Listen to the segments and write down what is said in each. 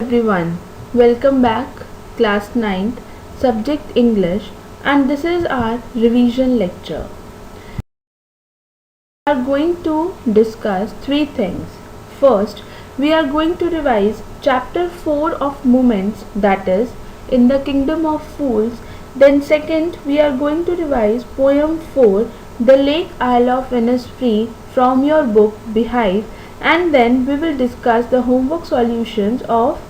Everyone, welcome back, class 9th, subject English, and this is our revision lecture. We are going to discuss three things. First, we are going to revise chapter 4 of Moments, that is, in the Kingdom of Fools. Then second, we are going to revise poem 4, The Lake Isle of Innisfree, from your book Beehive, and then we will discuss the homework solutions of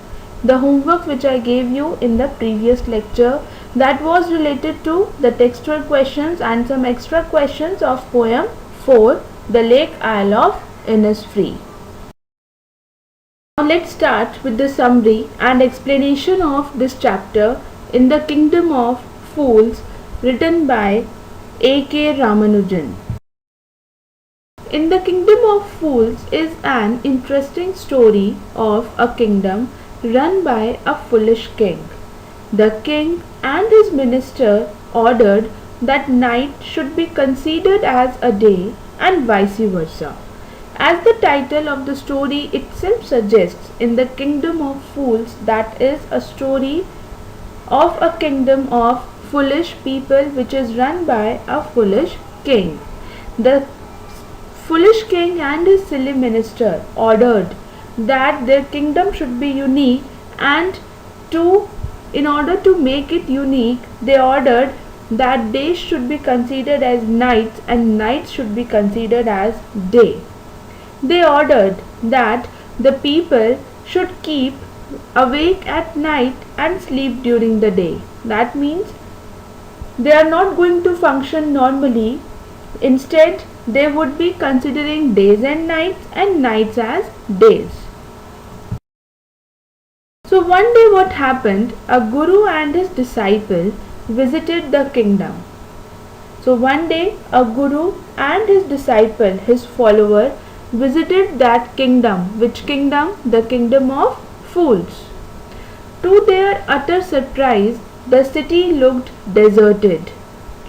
the homework which I gave you in the previous lecture, that was related to the textual questions and some extra questions of poem 4, The Lake Isle of Innisfree. Now let's start with the summary and explanation of this chapter in the Kingdom of Fools, written by A.K. Ramanujan. In the Kingdom of Fools is an interesting story of a kingdom run by a foolish king. The king and his minister ordered that night should be considered as a day and vice versa. As the title of the story itself suggests, in the Kingdom of Fools, that is a story of a kingdom of foolish people which is run by a foolish king. The foolish king and his silly minister ordered that their kingdom should be unique, and in order to make it unique, they ordered that days should be considered as nights and nights should be considered as day. They ordered that the people should keep awake at night and sleep during the day. That means they are not going to function normally. Instead, they would be considering days and nights as days. So one day what happened, a guru and his disciple visited the kingdom. So one day a guru and his disciple, his follower, visited that kingdom. Which kingdom? The Kingdom of Fools. To their utter surprise, the city looked deserted.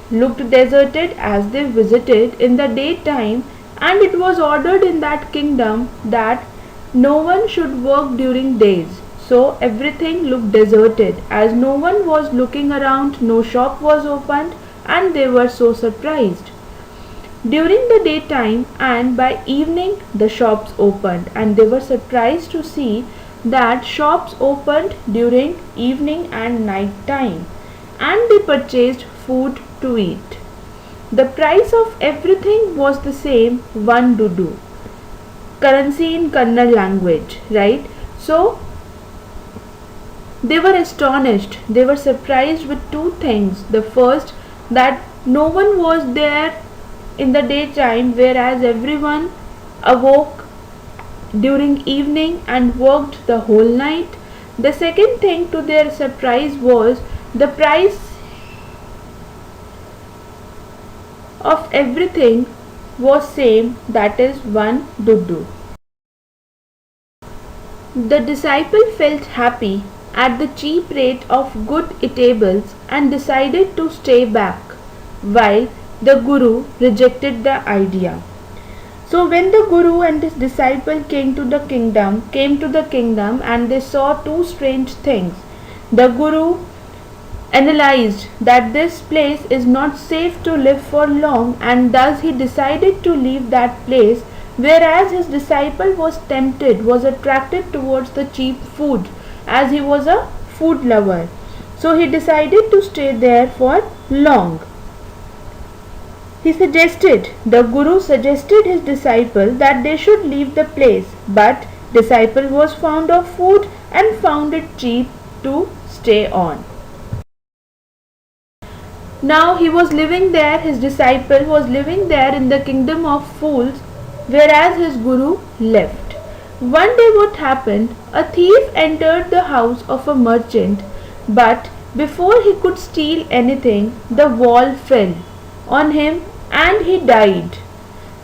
As they visited in the daytime, and it was ordered in that kingdom that no one should work during days. So everything looked deserted, as no one was looking around, no shop was opened, and they were so surprised. During the daytime and by evening the shops opened, and they were surprised to see that shops opened during evening and night time, and they purchased food to eat. The price of everything was the same, 1 dudu, currency in Kannada language, right? So they were astonished, they were surprised with two things. The first, that no one was there in the daytime, whereas everyone awoke during evening and worked the whole night. The second thing to their surprise was the price of everything was same, that is 1 dudu. The disciple felt happy at the cheap rate of good eatables and decided to stay back, while the guru rejected the idea. So when the guru and his disciple came to the kingdom and they saw two strange things. The guru analyzed that this place is not safe to live for long, and thus he decided to leave that place, whereas his disciple was attracted towards the cheap food, as he was a food lover. So he decided to stay there for long. The guru suggested his disciple that they should leave the place, but disciple was fond of food and found it cheap to stay on. Now he was living there, his disciple was living there in the Kingdom of Fools, whereas his guru left. One day what happened? A thief entered the house of a merchant, but before he could steal anything, the wall fell on him and he died.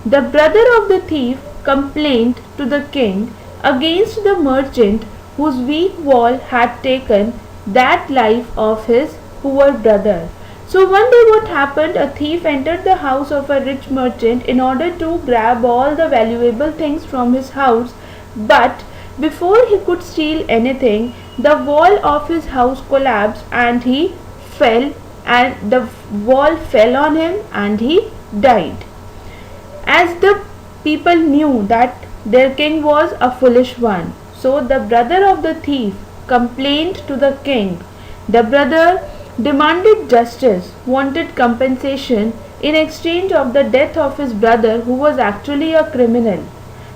The brother of the thief complained to the king against the merchant whose weak wall had taken that life of his poor brother. So one day what happened? A thief entered the house of a rich merchant in order to grab all the valuable things from his house, but before he could steal anything, the wall of his house collapsed and he fell, and the wall fell on him and he died. As the people knew that their king was a foolish one, so the brother of the thief complained to the king. The brother demanded justice, wanted compensation in exchange of the death of his brother who was actually a criminal.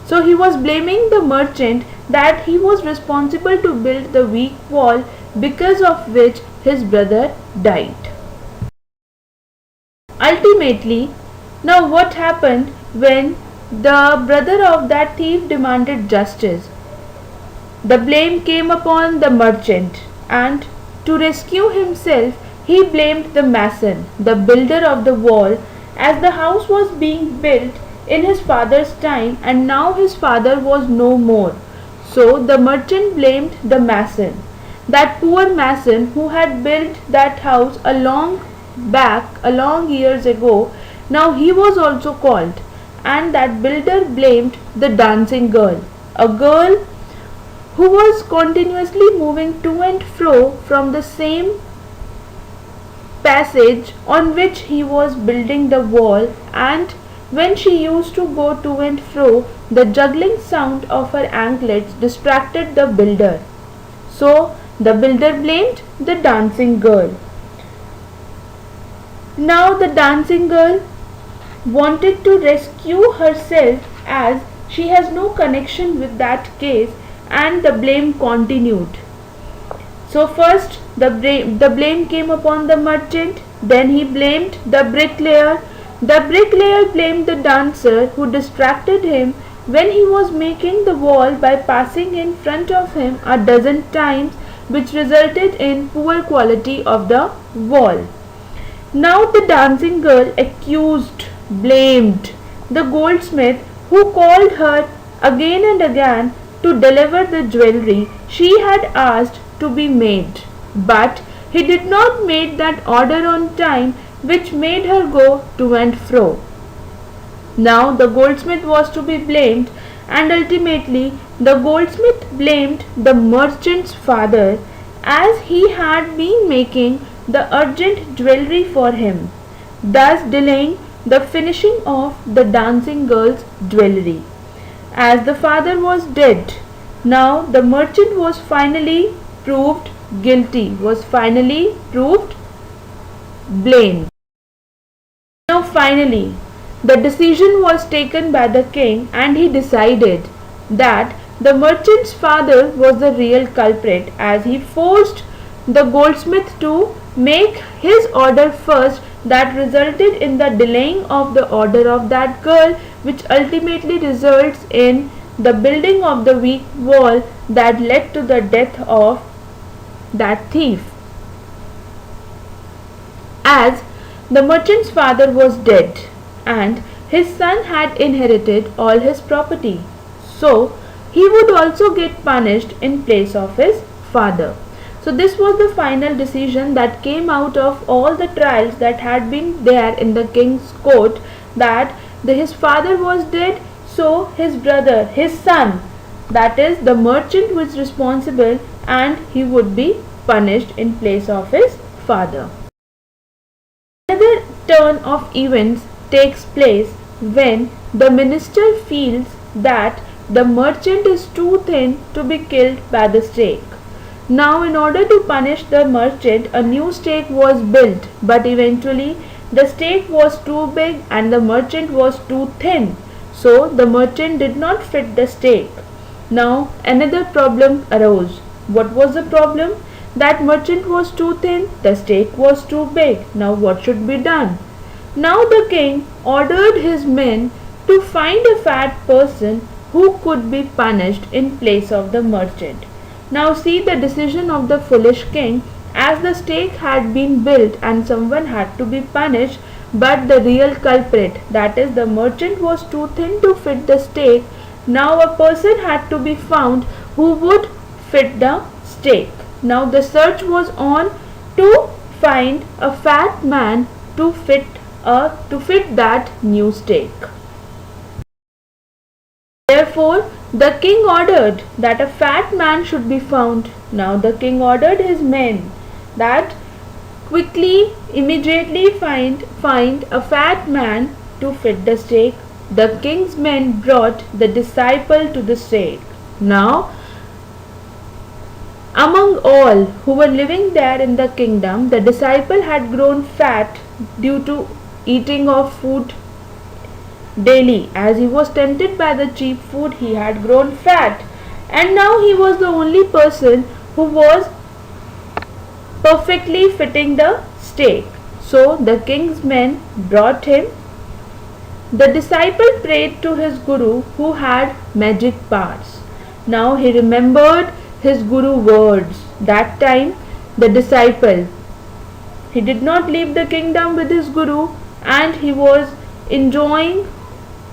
So he was blaming the merchant that he was responsible to build the weak wall because of which his brother died. Ultimately, now what happened when the brother of that thief demanded justice? The blame came upon the merchant, and to rescue himself, he blamed the mason, the builder of the wall, as the house was being built in his father's time and now his father was no more. So the merchant blamed the mason, that poor mason who had built that house a long years ago. Now he was also called, and that builder blamed the dancing girl, a girl who was continuously moving to and fro from the same passage on which he was building the wall, and when she used to go to and fro, the juggling sound of her anklets distracted the builder. So the builder blamed the dancing girl. Now the dancing girl wanted to rescue herself as she has no connection with that case, and the blame continued. So first the blame came upon the merchant, then he blamed the bricklayer. The bricklayer blamed the dancer who distracted him when he was making the wall by passing in front of him a dozen times, which resulted in poor quality of the wall. Now the dancing girl blamed the goldsmith who called her again and again to deliver the jewelry she had asked to be made, but he did not make that order on time, which made her go to and fro. Now the goldsmith was to be blamed, and ultimately the goldsmith blamed the merchant's father as he had been making the urgent jewelry for him, thus delaying the finishing of the dancing girl's jewelry. As the father was dead, now the merchant was finally proved guilty, was finally proved blamed. Now finally, the decision was taken by the king, and he decided that the merchant's father was the real culprit, as he forced the goldsmith to make his order first, that resulted in the delaying of the order of that girl, which ultimately results in the building of the weak wall that led to the death of that thief. As the merchant's father was dead and his son had inherited all his property, so he would also get punished in place of his father. So this was the final decision that came out of all the trials that had been there in the king's court, that his father was dead, so his brother, his son, that is the merchant, was responsible, and he would be punished in place of his father. Another turn of events takes place when the minister feels that the merchant is too thin to be killed by the stake. Now, in order to punish the merchant, a new stake was built, but eventually the stake was too big and the merchant was too thin, so the merchant did not fit the stake. Now another problem arose. What was the problem? That merchant was too thin, the stake was too big. Now what should be done? Now the king ordered his men to find a fat person who could be punished in place of the merchant. Now see the decision of the foolish king, as the stake had been built and someone had to be punished, but the real culprit, that is the merchant, was too thin to fit the stake. Now a person had to be found who would fit the stake. Now the search was on to find a fat man to fit that new stake. Therefore, The king ordered that a fat man should be found. Now the king ordered his men that quickly, immediately find a fat man to fit the stake. The king's men brought the disciple to the stake. Now, among all who were living there in the kingdom, the disciple had grown fat due to eating of food daily. As he was tempted by the cheap food, he had grown fat, and now he was the only person who was perfectly fitting the stake. So the king's men brought him. The disciple prayed to his guru who had magic powers. Now he remembered his guru words. That time the disciple, he did not leave the kingdom with his guru, and he was enjoying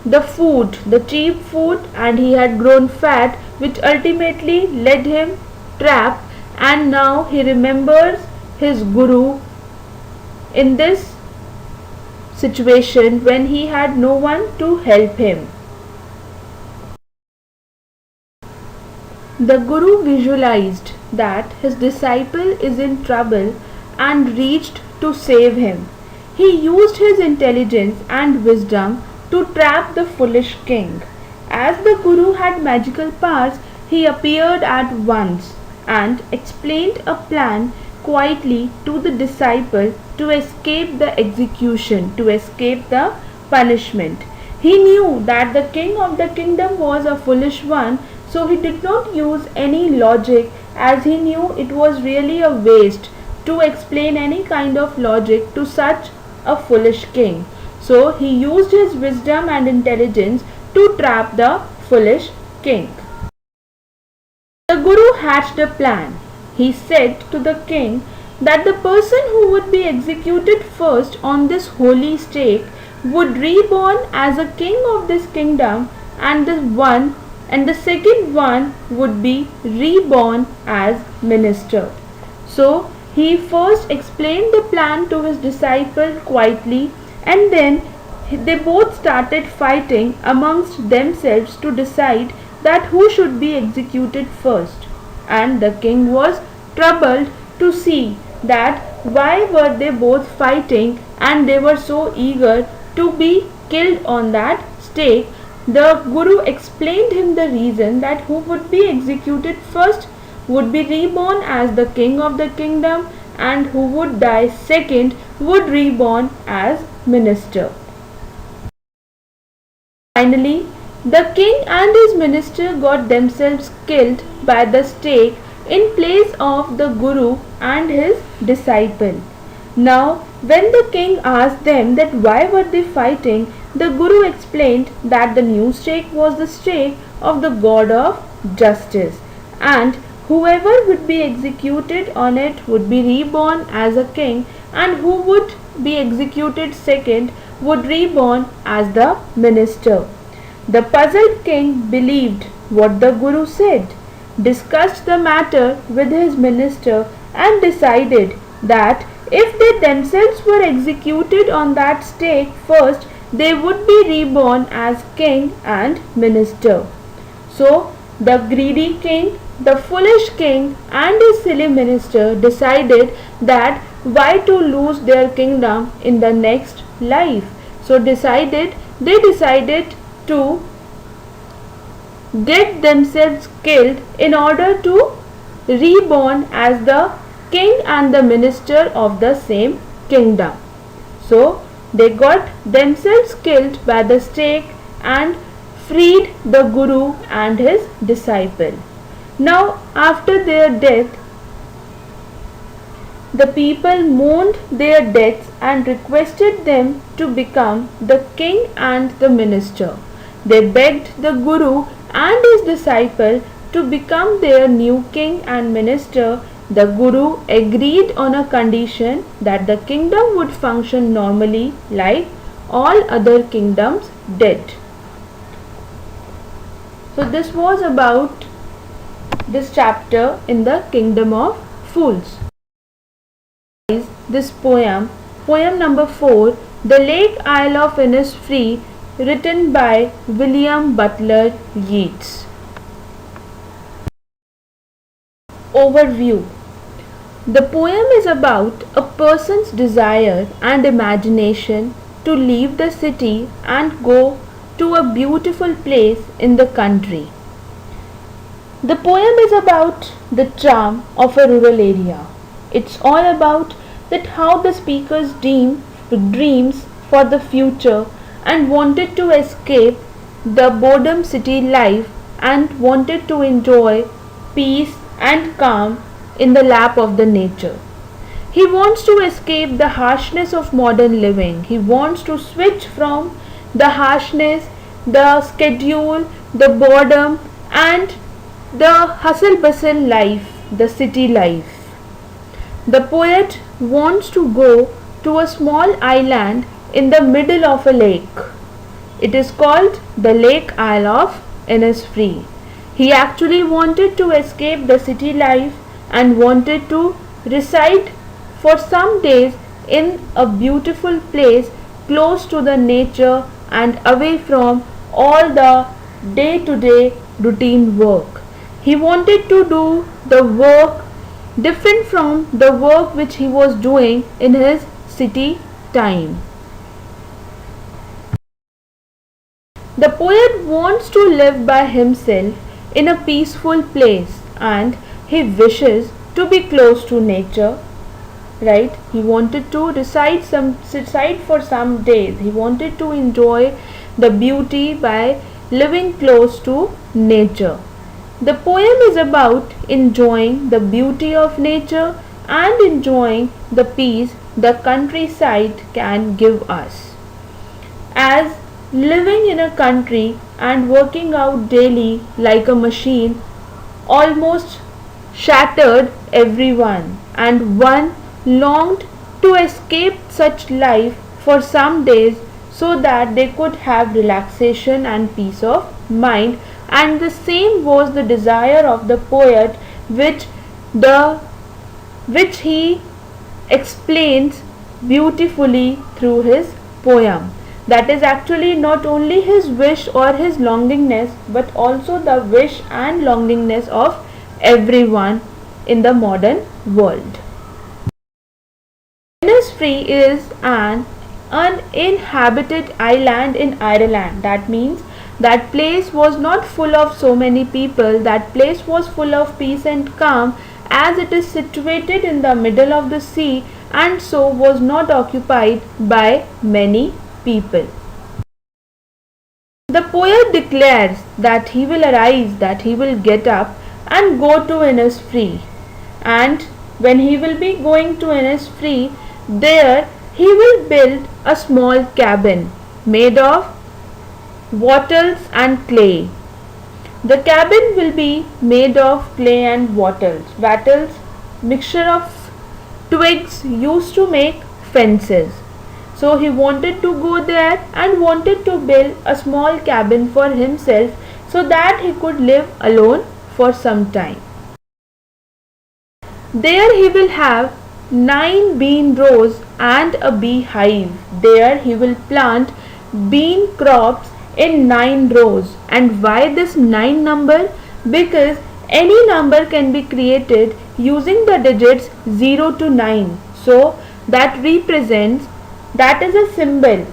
the food, the cheap food, and he had grown fat, which ultimately led him trapped. And now he remembers his guru in this situation when he had no one to help him. The guru visualized that his disciple is in trouble and reached to save him. He used his intelligence and wisdom to trap the foolish king. As the guru had magical powers, he appeared at once and explained a plan quietly to the disciple to escape the execution, to escape the punishment. He knew that the king of the kingdom was a foolish one, so he did not use any logic, as he knew it was really a waste to explain any kind of logic to such a foolish king. So he used his wisdom and intelligence to trap the foolish king. The guru hatched a plan. He said to the king that the person who would be executed first on this holy stake would reborn as a king of this kingdom, and the second one would be reborn as minister. So he first explained the plan to his disciple quietly, and then they both started fighting amongst themselves to decide that who should be executed first. And the king was troubled to see that why were they both fighting, and they were so eager to be killed on that stake. The guru explained him the reason that who would be executed first would be reborn as the king of the kingdom, and who would die second would reborn as minister. Finally, the king and his minister got themselves killed by the stake in place of the guru and his disciple. Now, when the king asked them that why were they fighting, the guru explained that the new stake was the stake of the god of justice, and whoever would be executed on it would be reborn as a king, and who would be executed second would reborn as the minister. The puzzled king believed what the guru said, discussed the matter with his minister, and decided that if they themselves were executed on that stake first, they would be reborn as king and minister. So the greedy king, the foolish king, and his silly minister decided that why to lose their kingdom in the next life. So they decided to get themselves killed in order to reborn as the king and the minister of the same kingdom. So they got themselves killed by the stake and freed the guru and his disciple. Now, after their death, the people mourned their deaths and requested them to become the king and the minister. They begged the guru and his disciple to become their new king and minister. The guru agreed on a condition that the kingdom would function normally like all other kingdoms did. So this was about this chapter in the Kingdom of Fools. This poem number 4, The Lake Isle of Innisfree, written by William Butler Yeats. Overview. The poem is about a person's desire and imagination to leave the city and go to a beautiful place in the country. The poem is about the charm of a rural area. It's all about that how the speaker's dreams for the future and wanted to escape the boredom city life and wanted to enjoy peace and calm in the lap of the nature. He wants to escape the harshness of modern living. He wants to switch from the harshness, the schedule, the boredom, and the hustle bustle life, the city life. The poet wants to go to a small island in the middle of a lake. It is called the Lake Isle of Innisfree. He actually wanted to escape the city life and wanted to reside for some days in a beautiful place close to the nature and away from all the day-to-day routine work. He wanted to do the work different from the work which he was doing in his city time. The poet wants to live by himself in a peaceful place and he wishes to be close to nature, right? He wanted to reside for some days. He wanted to enjoy the beauty by living close to nature. The poem is about enjoying the beauty of nature and enjoying the peace the countryside can give us. As living in a country and working out daily like a machine almost shattered everyone, and one longed to escape such life for some days so that they could have relaxation and peace of mind, and the same was the desire of the poet which he explains beautifully through his poem. That is actually not only his wish or his longingness but also the wish and longingness of everyone in the modern world. Innisfree is an uninhabited island in Ireland. That means that place was not full of so many people. That place was full of peace and calm as it is situated in the middle of the sea and so was not occupied by many people. The poet declares that he will arise, that he will get up and go to Innisfree, and when he will be going to Innisfree, there he will build a small cabin made of wattles and clay. The cabin will be made of clay and wattles, mixture of twigs used to make fences. So he wanted to go there and wanted to build a small cabin for himself so that he could live alone for some time. There he will have 9 bean rows and a beehive. There he will plant bean crops in 9 rows. And why this 9 number? Because any number can be created using the digits 0 to 9. So that is a symbol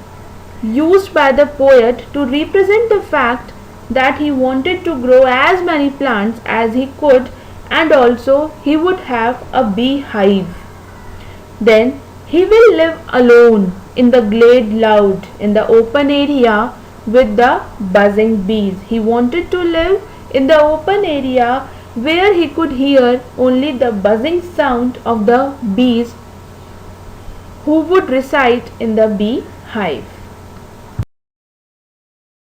used by the poet to represent the fact that he wanted to grow as many plants as he could, and also he would have a beehive. Then he will live alone in the glade loud, in the open area with the buzzing bees. He wanted to live in the open area where he could hear only the buzzing sound of the bees who would reside in the beehive.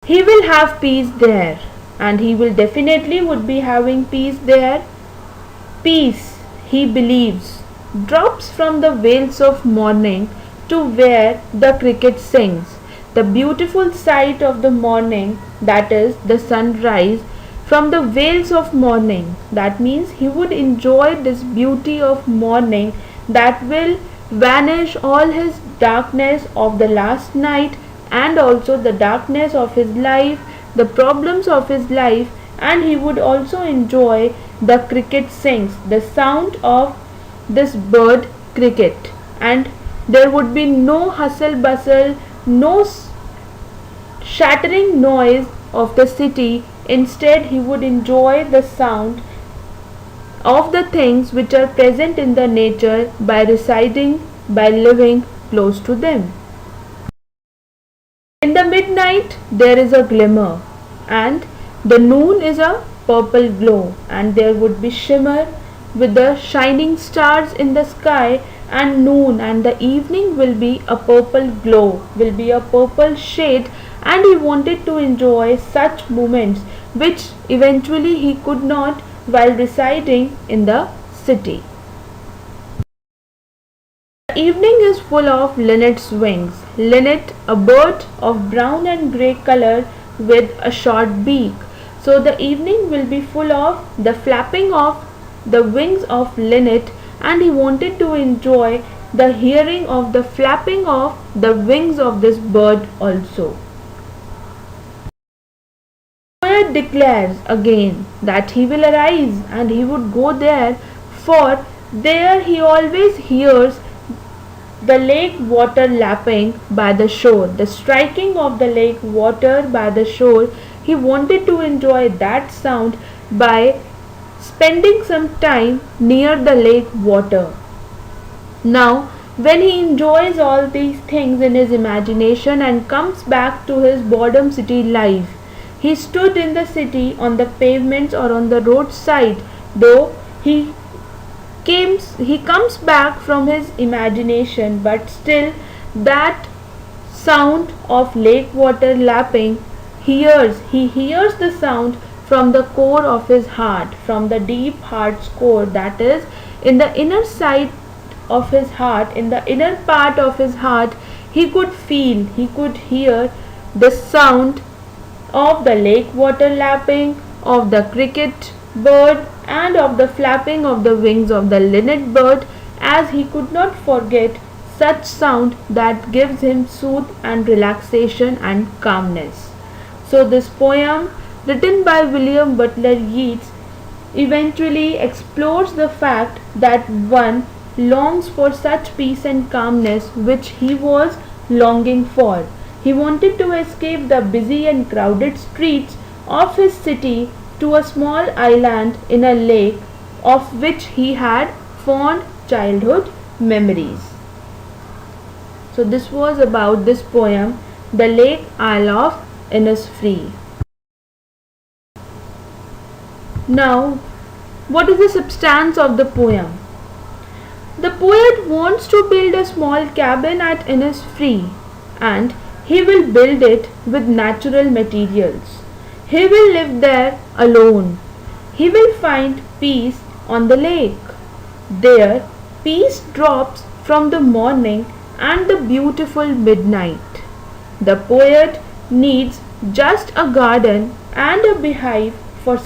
He will have peace there, and he will definitely would be having peace there. Peace, he believes, drops from the vales of morning to where the cricket sings. The beautiful sight of the morning, that is the sunrise, from the vales of morning. That means he would enjoy this beauty of morning that will vanish all his darkness of the last night and also the darkness of his life, the problems of his life, and he would also enjoy the cricket sings, the sound of this bird cricket, and there would be no hustle bustle, no shattering noise of the city. Instead, he would enjoy the sound of the things which are present in the nature by residing, by living close to them. In the midnight there is a glimmer, and the noon is a purple glow, and there would be shimmer with the shining stars in the sky, and noon and the evening will be a purple glow, will be a purple shade, and he wanted to enjoy such moments which eventually he could not while residing in the city. The evening is full of linnet's wings. Linnet, a bird of brown and grey color with a short beak. So the evening will be full of the flapping of the wings of linnet, and he wanted to enjoy the hearing of the flapping of the wings of this bird also. The poet declares again that he will arise and he would go there, for there he always hears the lake water lapping by the shore, the striking of the lake water by the shore. He wanted to enjoy that sound by spending some time near the lake water. Now, when he enjoys all these things in his imagination and comes back to his boredom city life, he stood in the city on the pavements or on the roadside, though he comes back from his imagination, but still that sound of lake water lapping he hears the sound from the core of his heart, from the deep heart's core, that is in the inner side of his heart, in the inner part of his heart. He could feel, he could hear the sound of the lake water lapping, of the cricket bird, and of the flapping of the wings of the linnet bird, as he could not forget such sound that gives him soothe and relaxation and calmness. So this poem, written by William Butler Yeats, eventually explores the fact that one longs for such peace and calmness which he was longing for. He wanted to escape the busy and crowded streets of his city to a small island in a lake of which he had fond childhood memories. So this was about this poem, The Lake Isle of Innisfree. Now, what is the substance of the poem? The poet wants to build a small cabin at Innisfree, and he will build it with natural materials. He will live there alone. He will find peace on the lake. There, peace drops from the morning and the beautiful midnight. The poet needs just a garden and a beehive for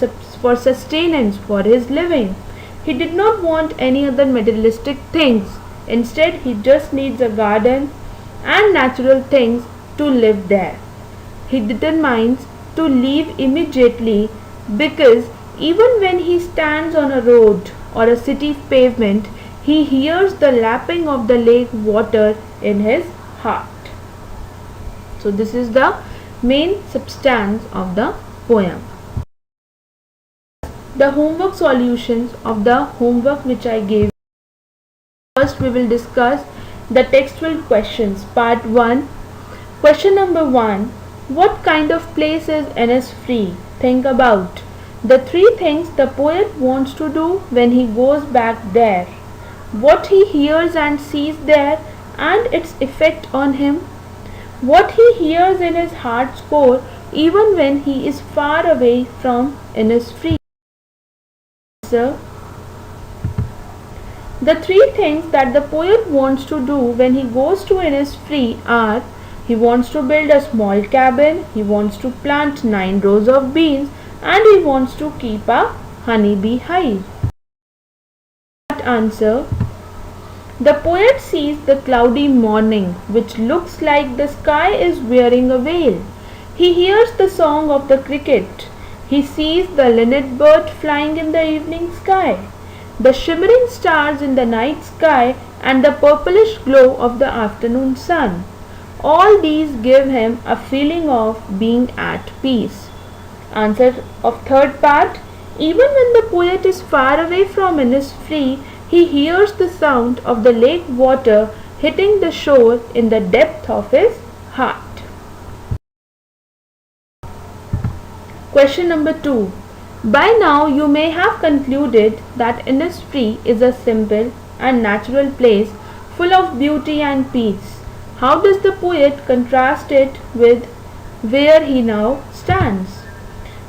sustenance for his living. He did not want any other materialistic things. Instead, he just needs a garden and natural things to live there. He determines to leave immediately, because even when he stands on a road or a city pavement, he hears the lapping of the lake water in his heart. So this is the main substance of the poem. The homework solutions of the homework which I gave. First we will discuss the textual questions. Part 1. Question number 1. What kind of place is Innisfree? Think about the 3 things the poet wants to do when he goes back there, what he hears and sees there and its effect on him, what he hears in his heart's core even when he is far away from Innisfree. The 3 things that the poet wants to do when he goes to Innisfree are: he wants to build a small cabin, he wants to plant 9 rows of beans, and he wants to keep a honeybee hive. Answer. The poet sees the cloudy morning, which looks like the sky is wearing a veil. He hears the song of the cricket. He sees the linnet bird flying in the evening sky, the shimmering stars in the night sky, and the purplish glow of the afternoon sun. All these give him a feeling of being at peace. Answer of third part. Even when the poet is far away from Innisfree, he hears the sound of the lake water hitting the shore in the depth of his heart. Question number 2. By now you may have concluded that Innisfree is a simple and natural place full of beauty and peace. How does the poet contrast it with where he now stands?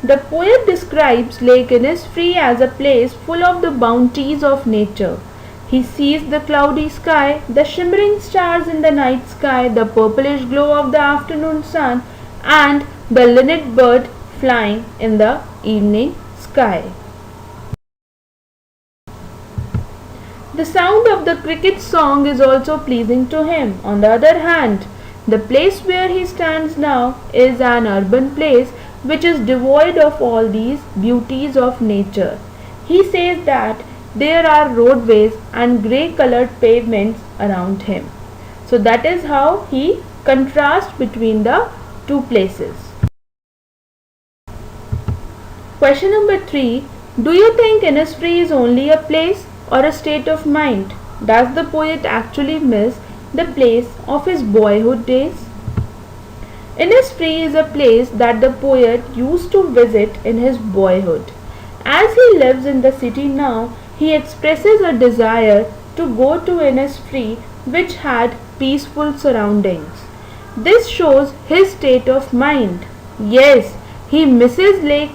The poet describes Lake Innisfree as a place full of the bounties of nature. He sees the cloudy sky, the shimmering stars in the night sky, the purplish glow of the afternoon sun, and the linnet bird flying in the evening sky. The sound of the cricket song is also pleasing to him. On the other hand, the place where he stands now is an urban place which is devoid of all these beauties of nature. He says that there are roadways and grey colored pavements around him. So that is how he contrasts between the two places. Question number 3. Do you think Innisfree is only a place or a state of mind? Does the poet actually miss the place of his boyhood days? Innisfree is a place that the poet used to visit in his boyhood. As he lives in the city now, he expresses a desire to go to Innisfree, which had peaceful surroundings. This shows his state of mind. Yes, he misses Lake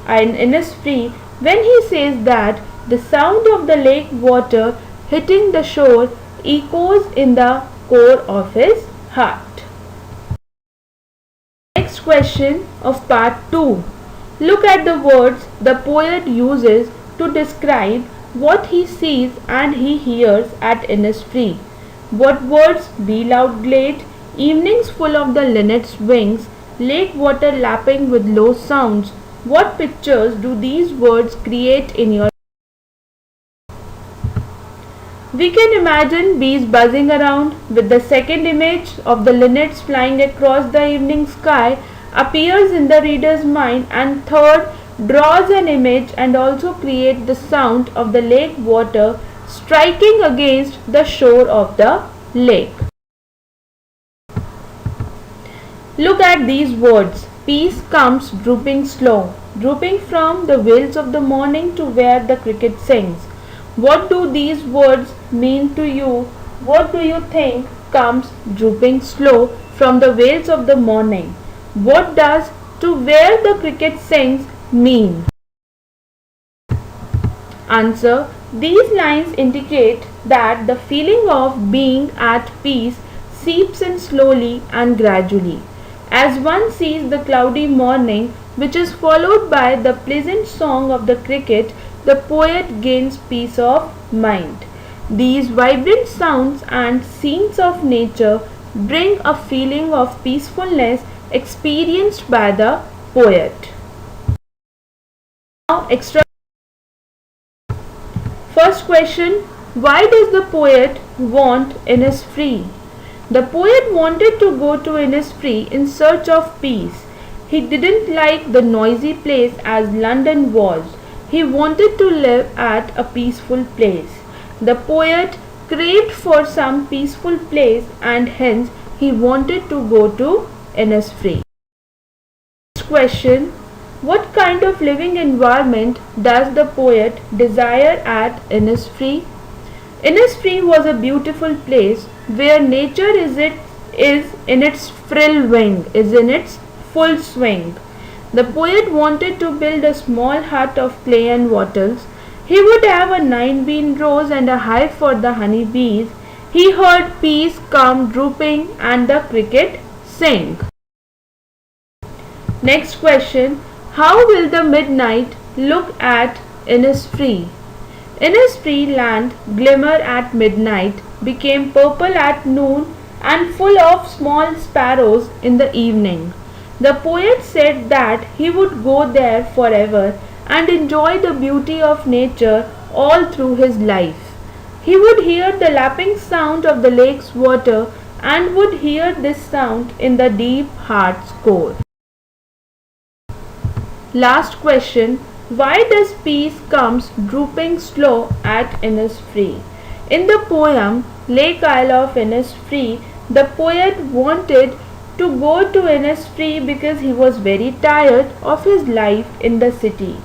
Innisfree when he says that the sound of the lake water hitting the shore echoes in the core of his heart. Next question of part 2. Look at the words the poet uses to describe what he sees and he hears at Innisfree. What words? Be loud glade, evenings full of the linnet's wings, lake water lapping with low sounds. What pictures do these words create in your? We can imagine bees buzzing around, with the second image of the linnets flying across the evening sky appears in the reader's mind, and third draws an image and also create the sound of the lake water striking against the shore of the lake. Look at these words. Peace comes drooping slow, drooping from the vales of the morning to where the cricket sings. What do these words mean to you? What do you think comes drooping slow from the vales of the morning? What does to where the cricket sings mean? Answer. These lines indicate that the feeling of being at peace seeps in slowly and gradually. As one sees the cloudy morning, which is followed by the pleasant song of the cricket, the poet gains peace of mind. These vibrant sounds and scenes of nature bring a feeling of peacefulness experienced by the poet. Now, First question. Why does the poet want Innisfree? The poet wanted to go to Innisfree in search of peace. He didn't like the noisy place as London was. He wanted to live at a peaceful place. The poet craved for some peaceful place, and hence he wanted to go to Innisfree. Next question. What kind of living environment does the poet desire at Innisfree? Innisfree was a beautiful place where nature is in its full swing. The poet wanted to build a small hut of clay and wattles. He would have a 9-bean rose and a hive for the honey bees. He heard peace come drooping and the cricket sing. Next question. How will the midnight look at Innisfree? Innisfree land glimmer at midnight, became purple at noon and full of small sparrows in the evening. The poet said that he would go there forever and enjoy the beauty of nature all through his life. He would hear the lapping sound of the lake's water and would hear this sound in the deep heart's core. Last question. Why does peace comes drooping slow at Innisfree? In the poem Lake Isle of Innisfree, the poet wanted to go to Innisfree because he was very tired of his life in the city.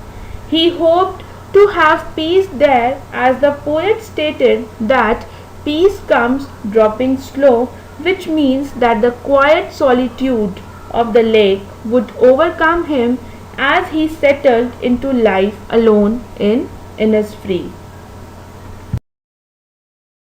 He hoped to have peace there, as the poet stated that peace comes dropping slow, which means that the quiet solitude of the lake would overcome him as he settled into life alone in Innisfree.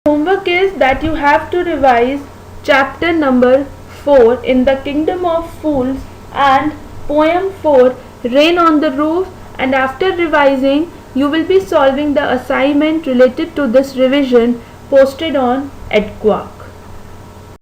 Homework is that you have to revise chapter number 4 in the Kingdom of Fools and poem 4 Rain on the Roof, and after revising you will be solving the assignment related to this revision posted on EDQUA.